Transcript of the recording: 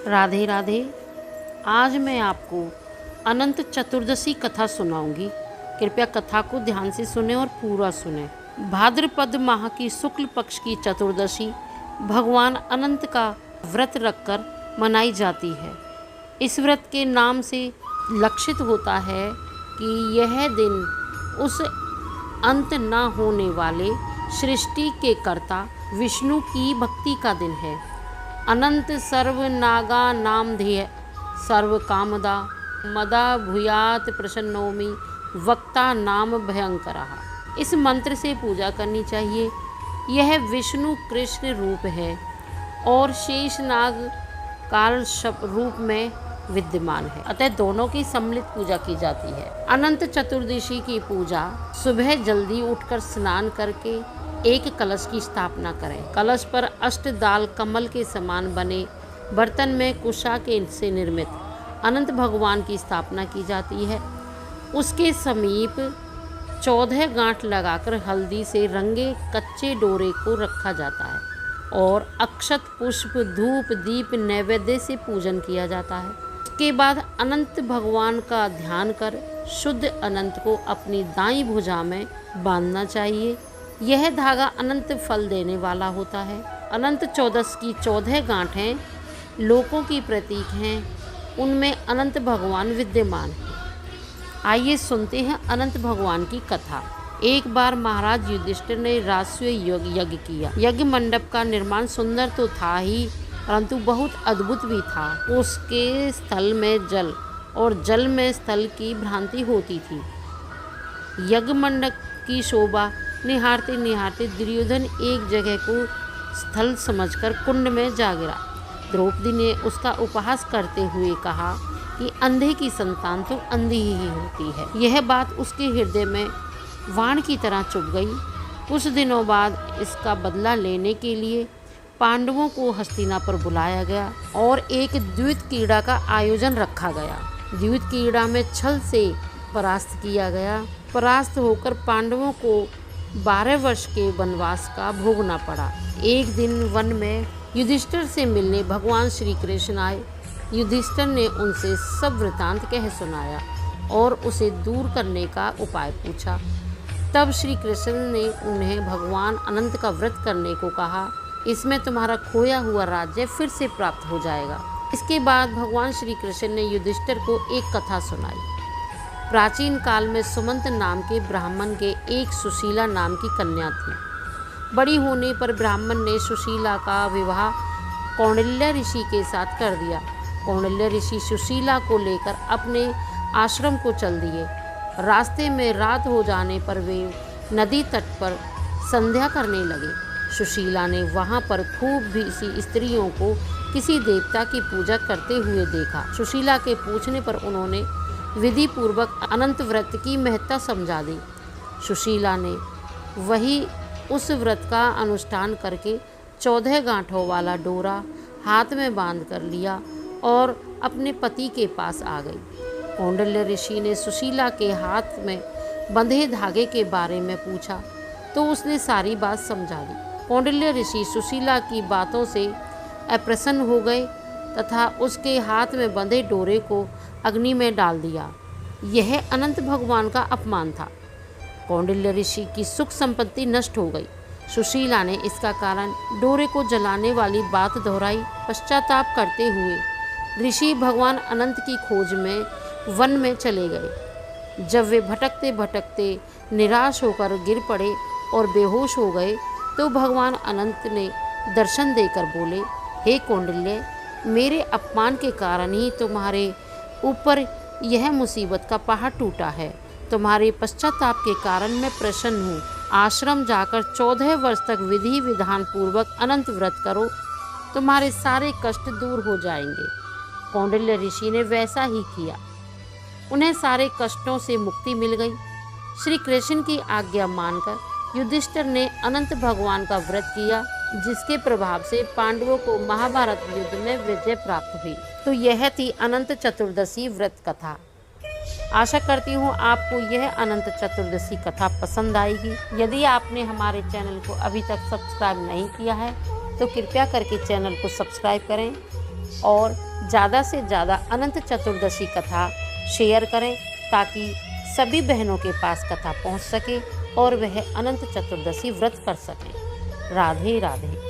राधे राधे। आज मैं आपको अनंत चतुर्दशी कथा सुनाऊंगी। कृपया कथा को ध्यान से सुने और पूरा सुने। भाद्रपद माह की शुक्ल पक्ष की चतुर्दशी भगवान अनंत का व्रत रखकर मनाई जाती है। इस व्रत के नाम से लक्षित होता है कि यह दिन उस अंत न होने वाले सृष्टि के कर्ता विष्णु की भक्ति का दिन है। अनंत सर्व नागा नामधेय सर्व कामदा मदा भूयात प्रसन्नोमि वक्ता नाम भयंकरः। इस मंत्र से पूजा करनी चाहिए। यह विष्णु कृष्ण रूप है और शेषनाग काल रूप में विद्यमान है, अतः दोनों की सम्मिलित पूजा की जाती है। अनंत चतुर्दशी की पूजा सुबह जल्दी उठकर स्नान करके एक कलश की स्थापना करें। कलश पर अष्टदाल कमल के समान बने बर्तन में कुशा के से निर्मित अनंत भगवान की स्थापना की जाती है। उसके समीप 14 गांठ लगाकर हल्दी से रंगे कच्चे डोरे को रखा जाता है और अक्षत पुष्प धूप दीप नैवेद्य से पूजन किया जाता है। उसके बाद अनंत भगवान का ध्यान कर शुद्ध अनंत को अपनी दाईं भुजा में बांधना चाहिए। यह धागा अनंत फल देने वाला होता है। अनंत चौदस की 14 गांठें लोकों की प्रतीक हैं, उनमें अनंत भगवान विद्यमान हैं। आइए सुनते हैं अनंत भगवान की कथा। एक बार महाराज युधिष्ठिर ने राजसूय यज्ञ किया। यज्ञ मंडप का निर्माण सुंदर तो था ही, परंतु बहुत अद्भुत भी था। उसके स्थल में जल और जल में स्थल की भ्रांति होती थी। यज्ञ मंडप की शोभा निहारते निहारते दुर्योधन एक जगह को स्थल समझकर कुंड में जा गिरा। द्रौपदी ने उसका उपहास करते हुए कहा कि अंधे की संतान तो अंधी ही होती है। यह बात उसके हृदय में वाण की तरह चुभ गई। कुछ दिनों बाद इसका बदला लेने के लिए पांडवों को हस्तिनापुर बुलाया गया और एक द्यूत क्रीड़ा का आयोजन रखा गया। द्यूत क्रीड़ा में छल से परास्त किया गया। परास्त होकर पांडवों को 12 वर्ष के वनवास का भोगना पड़ा। एक दिन वन में युधिष्ठिर से मिलने भगवान श्री कृष्ण आए। युधिष्ठिर ने उनसे सब वृतांत कह सुनाया और उसे दूर करने का उपाय पूछा। तब श्री कृष्ण ने उन्हें भगवान अनंत का व्रत करने को कहा। इसमें तुम्हारा खोया हुआ राज्य फिर से प्राप्त हो जाएगा। इसके बाद भगवान श्री कृष्ण ने युधिष्ठिर को एक कथा सुनाई। प्राचीन काल में सुमंत नाम के ब्राह्मण के एक सुशीला नाम की कन्या थी। बड़ी होने पर ब्राह्मण ने सुशीला का विवाह कौंडिल्य ऋषि के साथ कर दिया। कौंडिल्य ऋषि सुशीला को लेकर अपने आश्रम को चल दिए। रास्ते में रात हो जाने पर वे नदी तट पर संध्या करने लगे। सुशीला ने वहां पर खूब भी सी स्त्रियों को किसी देवता की पूजा करते हुए देखा। सुशीला के पूछने पर उन्होंने विधि पूर्वक अनंत व्रत की महत्ता समझा दी। सुशीला ने वही उस व्रत का अनुष्ठान करके 14 गांठों वाला डोरा हाथ में बांध कर लिया और अपने पति के पास आ गई। कौंडिल्य ऋषि ने सुशीला के हाथ में बंधे धागे के बारे में पूछा तो उसने सारी बात समझा दी। कौंडिल्य ऋषि सुशीला की बातों से अप्रसन्न हो गए तथा उसके हाथ में बंधे डोरे को अग्नि में डाल दिया। यह अनंत भगवान का अपमान था। कौंडिल्य ऋषि की सुख संपत्ति नष्ट हो गई। सुशीला ने इसका कारण डोरे को जलाने वाली बात दोहराई। पश्चाताप करते हुए ऋषि भगवान अनंत की खोज में वन में चले गए। जब वे भटकते भटकते निराश होकर गिर पड़े और बेहोश हो गए तो भगवान अनंत ने दर्शन देकर बोले, हे कौंडिल्य, मेरे अपमान के कारण ही तुम्हारे ऊपर यह मुसीबत का पहाड़ टूटा है। तुम्हारे पश्चाताप के कारण मैं प्रसन्न हूँ। आश्रम जाकर 14 वर्ष तक विधि विधान पूर्वक अनंत व्रत करो, तुम्हारे सारे कष्ट दूर हो जाएंगे। कौंडिल्य ऋषि ने वैसा ही किया। उन्हें सारे कष्टों से मुक्ति मिल गई। श्री कृष्ण की आज्ञा मानकर युधिष्ठिर ने अनंत भगवान का व्रत किया, जिसके प्रभाव से पांडवों को महाभारत युद्ध में विजय प्राप्त हुई। तो यह थी अनंत चतुर्दशी व्रत कथा। आशा करती हूँ आपको यह अनंत चतुर्दशी कथा पसंद आएगी। यदि आपने हमारे चैनल को अभी तक सब्सक्राइब नहीं किया है तो कृपया करके चैनल को सब्सक्राइब करें और ज़्यादा से ज़्यादा अनंत चतुर्दशी कथा शेयर करें ताकि सभी बहनों के पास कथा पहुंच सके और वह अनंत चतुर्दशी व्रत कर सकें। राधे राधे।